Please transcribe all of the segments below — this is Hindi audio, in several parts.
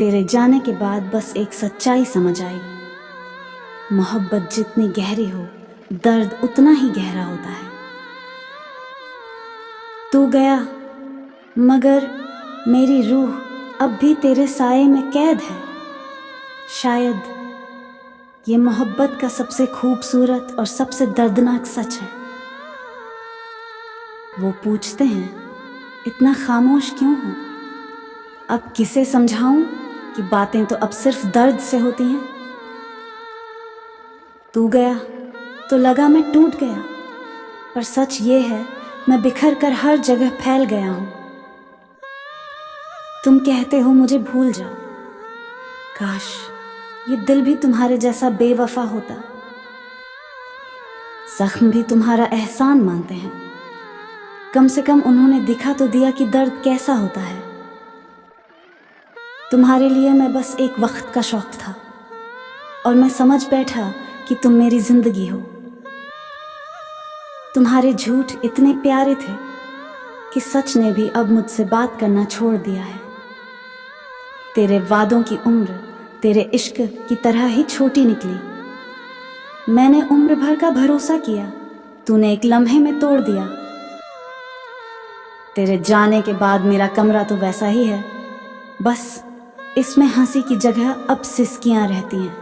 तेरे जाने के बाद बस एक सच्चाई समझ आई, मोहब्बत जितनी गहरी हो दर्द उतना ही गहरा होता है। तू गया मगर मेरी रूह अब भी तेरे साए में कैद है। शायद ये मोहब्बत का सबसे खूबसूरत और सबसे दर्दनाक सच है। वो पूछते हैं इतना खामोश क्यों हो, अब किसे समझाऊं कि बातें तो अब सिर्फ दर्द से होती हैं। तू गया तो लगा मैं टूट गया, पर सच ये है मैं बिखर कर हर जगह फैल गया हूं। तुम कहते हो मुझे भूल जाओ, काश ये दिल भी तुम्हारे जैसा बेवफा होता। जख्म भी तुम्हारा एहसान मानते हैं, कम से कम उन्होंने दिखा तो दिया कि दर्द कैसा होता है। तुम्हारे लिए मैं बस एक वक्त का शौक था और मैं समझ बैठा कि तुम मेरी जिंदगी हो। तुम्हारे झूठ इतने प्यारे थे कि सच ने भी अब मुझसे बात करना छोड़ दिया है। तेरे वादों की उम्र तेरे इश्क की तरह ही छोटी निकली। मैंने उम्र भर का भरोसा किया, तूने एक लम्हे में तोड़ दिया। तेरे जाने के बाद मेरा कमरा तो वैसा ही है, बस इसमें हंसी की जगह अब सिसकियां रहती हैं।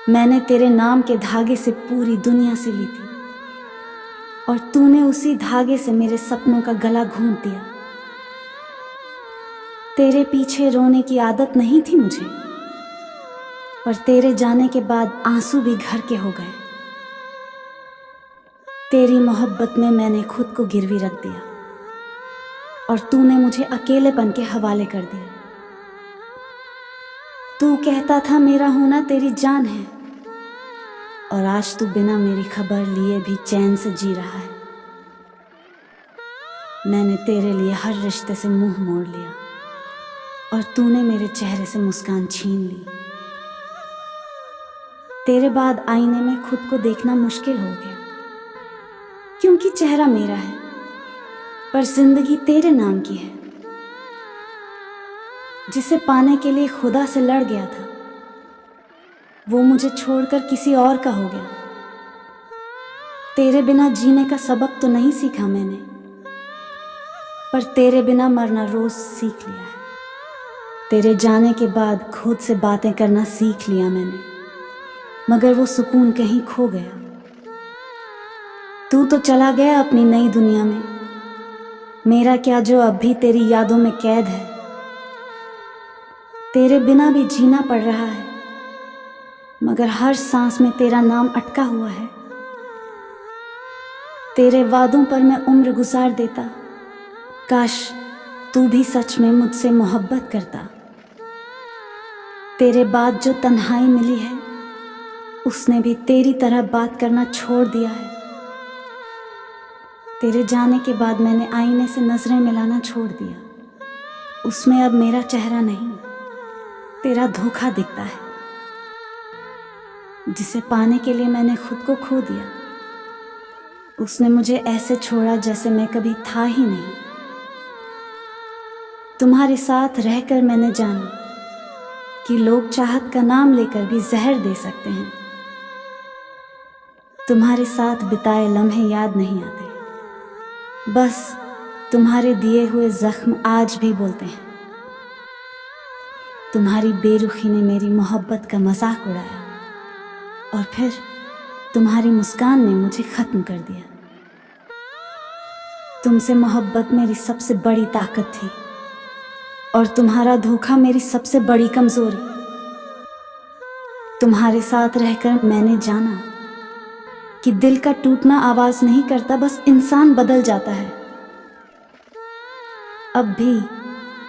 मैंने तेरे नाम के धागे से पूरी दुनिया से ली थी और तूने उसी धागे से मेरे सपनों का गला घूंट दिया। तेरे पीछे रोने की आदत नहीं थी मुझे, पर तेरे जाने के बाद आंसू भी घर के हो गए। तेरी मोहब्बत में मैंने खुद को गिरवी रख दिया और तूने मुझे अकेलेपन के हवाले कर दिया। तू कहता था मेरा होना तेरी जान है, और आज तू बिना मेरी खबर लिए भी चैन से जी रहा है। मैंने तेरे लिए हर रिश्ते से मुंह मोड़ लिया और तूने मेरे चेहरे से मुस्कान छीन ली। तेरे बाद आईने में खुद को देखना मुश्किल हो गया, क्योंकि चेहरा मेरा है पर जिंदगी तेरे नाम की है। जिसे पाने के लिए खुदा से लड़ गया था, वो मुझे छोड़कर किसी और का हो गया। तेरे बिना जीने का सबक तो नहीं सीखा मैंने, पर तेरे बिना मरना रोज सीख लिया है। तेरे जाने के बाद खुद से बातें करना सीख लिया मैंने, मगर वो सुकून कहीं खो गया। तू तो चला गया अपनी नई दुनिया में, मेरा क्या जो अब भी तेरी यादों में कैद है। तेरे बिना भी जीना पड़ रहा है, मगर हर सांस में तेरा नाम अटका हुआ है। तेरे वादों पर मैं उम्र गुजार देता, काश तू भी सच में मुझसे मोहब्बत करता। तेरे बाद जो तन्हाई मिली है, उसने भी तेरी तरह बात करना छोड़ दिया है। तेरे जाने के बाद मैंने आईने से नजरें मिलाना छोड़ दिया, उसमें अब मेरा चेहरा नहीं तेरा धोखा दिखता है। जिसे पाने के लिए मैंने खुद को खो दिया, उसने मुझे ऐसे छोड़ा जैसे मैं कभी था ही नहीं। तुम्हारे साथ रहकर मैंने जाना कि लोग चाहत का नाम लेकर भी जहर दे सकते हैं। तुम्हारे साथ बिताए लम्हे याद नहीं आते, बस तुम्हारे दिए हुए जख्म आज भी बोलते हैं। तुम्हारी बेरुखी ने मेरी मोहब्बत का मजाक उड़ाया और फिर तुम्हारी मुस्कान ने मुझे खत्म कर दिया। तुमसे मोहब्बत मेरी सबसे बड़ी ताकत थी और तुम्हारा धोखा मेरी सबसे बड़ी कमजोरी। तुम्हारे साथ रहकर मैंने जाना कि दिल का टूटना आवाज नहीं करता, बस इंसान बदल जाता है। अब भी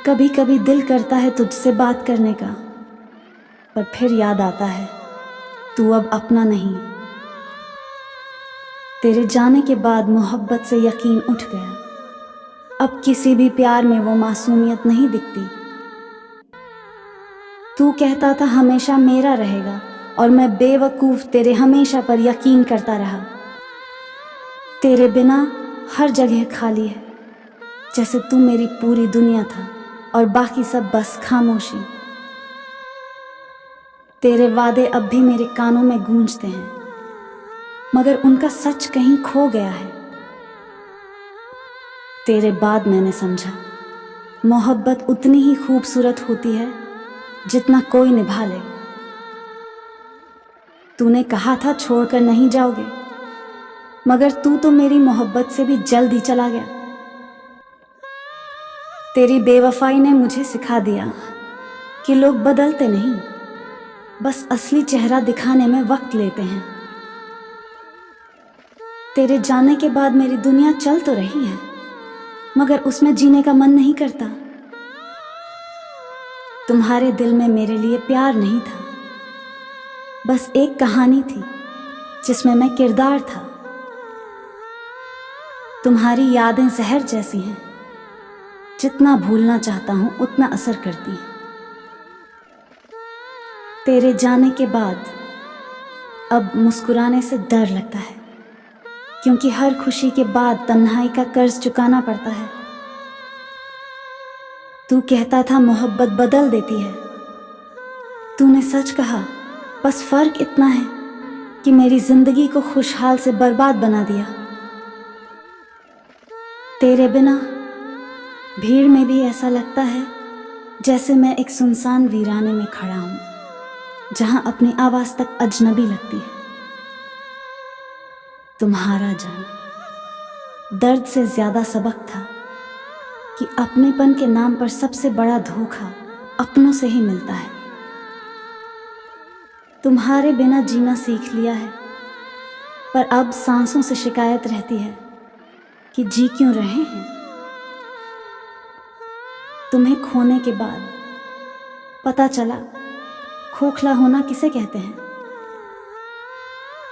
कभी कभी दिल करता है तुझसे बात करने का, पर फिर याद आता है तू अब अपना नहीं। तेरे जाने के बाद मोहब्बत से यकीन उठ गया, अब किसी भी प्यार में वो मासूमियत नहीं दिखती। तू कहता था हमेशा मेरा रहेगा और मैं बेवकूफ तेरे हमेशा पर यकीन करता रहा। तेरे बिना हर जगह खाली है, जैसे तू मेरी पूरी दुनिया था और बाकी सब बस खामोशी। तेरे वादे अब भी मेरे कानों में गूंजते हैं, मगर उनका सच कहीं खो गया है। तेरे बाद मैंने समझा, मोहब्बत उतनी ही खूबसूरत होती है जितना कोई निभा ले। तूने कहा था छोड़कर नहीं जाओगे, मगर तू तो मेरी मोहब्बत से भी जल्द ही चला गया। तेरी बेवफाई ने मुझे सिखा दिया कि लोग बदलते नहीं, बस असली चेहरा दिखाने में वक्त लेते हैं। तेरे जाने के बाद मेरी दुनिया चल तो रही है, मगर उसमें जीने का मन नहीं करता। तुम्हारे दिल में मेरे लिए प्यार नहीं था, बस एक कहानी थी जिसमें मैं किरदार था। तुम्हारी यादें जहर जैसी हैं, जितना भूलना चाहता हूं उतना असर करती हैं। तेरे जाने के बाद अब मुस्कुराने से डर लगता है, क्योंकि हर खुशी के बाद तन्हाई का कर्ज चुकाना पड़ता है। तू कहता था मोहब्बत बदल देती है, तूने सच कहा, बस फर्क इतना है कि मेरी जिंदगी को खुशहाल से बर्बाद बना दिया। तेरे बिना भीड़ में भी ऐसा लगता है जैसे मैं एक सुनसान वीराने में खड़ा हूं, जहां अपनी आवाज तक अजनबी लगती है। तुम्हारा जाना दर्द से ज्यादा सबक था कि अपनेपन के नाम पर सबसे बड़ा धोखा अपनों से ही मिलता है। तुम्हारे बिना जीना सीख लिया है, पर अब सांसों से शिकायत रहती है कि जी क्यों रहे हैं। तुम्हें खोने के बाद पता चला खोखला होना किसे कहते हैं।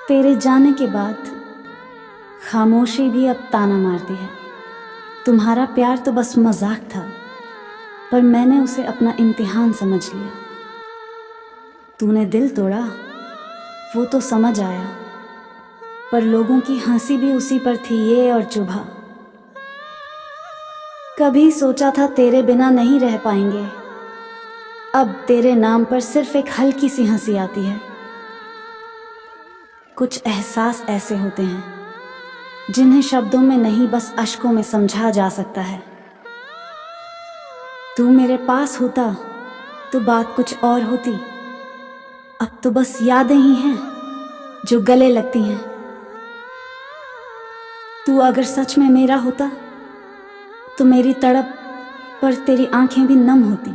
तेरे जाने के बाद खामोशी भी अब ताना मारती है। तुम्हारा प्यार तो बस मजाक था, पर मैंने उसे अपना इम्तिहान समझ लिया। तूने दिल तोड़ा वो तो समझ आया, पर लोगों की हंसी भी उसी पर थी ये और चुभा। कभी सोचा था तेरे बिना नहीं रह पाएंगे, अब तेरे नाम पर सिर्फ एक हल्की सी हंसी आती है। कुछ एहसास ऐसे होते हैं जिन्हें शब्दों में नहीं बस अश्कों में समझा जा सकता है। तू मेरे पास होता तो बात कुछ और होती, अब तो बस यादें ही हैं जो गले लगती हैं। तू अगर सच में मेरा होता तो मेरी तड़प पर तेरी आंखें भी नम होती।